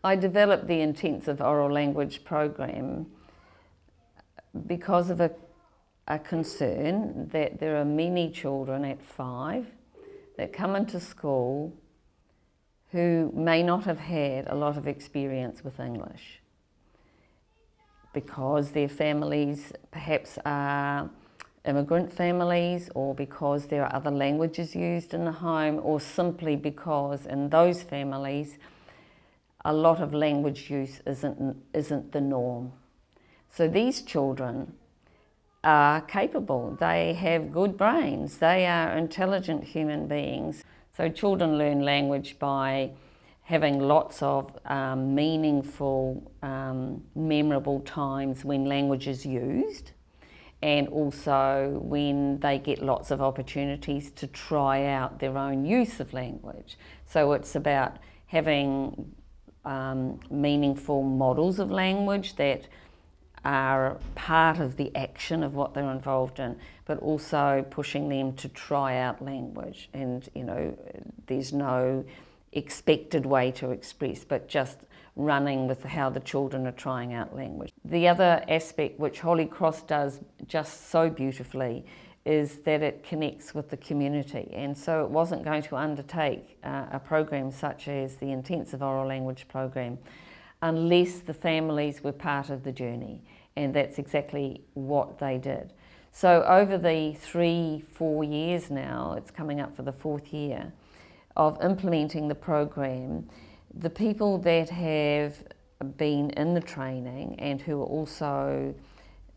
I developed the intensive oral language program because of a concern that there are many children at 5 that come into school who may not have had a lot of experience with English because their families perhaps are immigrant families, or because there are other languages used in the home, or simply because in those families a lot of language use isn't the norm. So these children are capable, they have good brains, they are intelligent human beings. So children learn language by having lots of meaningful, memorable times when language is used, and also when they get lots of opportunities to try out their own use of language. So it's about having meaningful models of language that are part of the action of what they're involved in, but also pushing them to try out language. And there's no expected way to express, but just running with how the children are trying out language. The other aspect which Holy Cross does just so beautifully is that it connects with the community, and so it wasn't going to undertake a program such as the intensive oral language program unless the families were part of the journey, and that's exactly what they did. So over the 3-4 years now, it's coming up for the 4th year of implementing the program, the people that have been in the training and who are also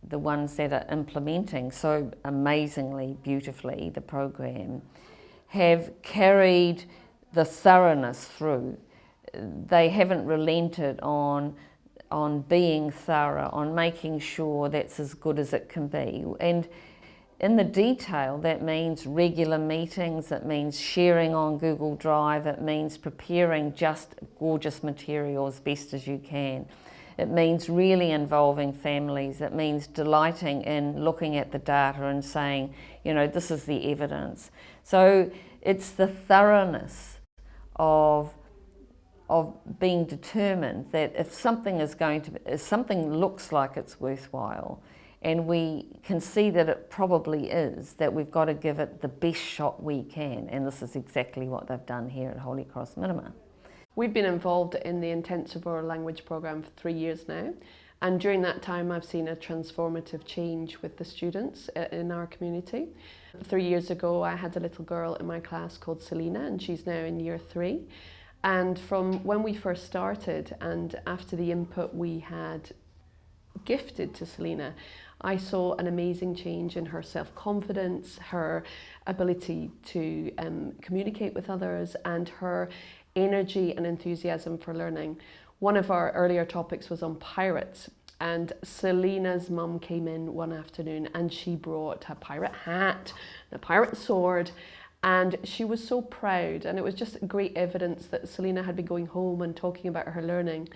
the ones that are implementing so amazingly, beautifully the program, have carried the thoroughness through. They haven't relented on being thorough, on making sure that's as good as it can be. And in the detail, that means regular meetings, it means sharing on Google Drive, it means preparing just gorgeous material as best as you can. It means really involving families. It means delighting in looking at the data and saying, this is the evidence. So it's the thoroughness of being determined that if something if something looks like it's worthwhile, and we can see that it probably is, that we've got to give it the best shot we can. And this is exactly what they've done here at Holy Cross Minima. We've been involved in the intensive oral language program for 3 years now. And during that time, I've seen a transformative change with the students in our community. 3 years ago, I had a little girl in my class called Selena, and she's now in year 3. And from when we first started, and after the input we had gifted to Selena, I saw an amazing change in her self-confidence, her ability to communicate with others, and her energy and enthusiasm for learning. One of our earlier topics was on pirates, and Selena's mum came in one afternoon and she brought a pirate hat, a pirate sword, and she was so proud, and it was just great evidence that Selena had been going home and talking about her learning.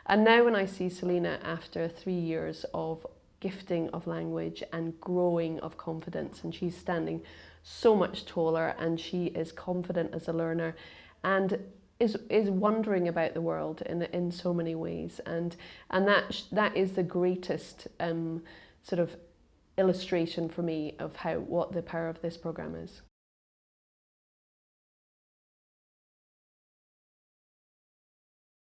And now when I see Selena after 3 years of gifting of language and growing of confidence, and she's standing so much taller, and she is confident as a learner and is wondering about the world in so many ways, and that is the greatest sort of illustration for me of what the power of this program is.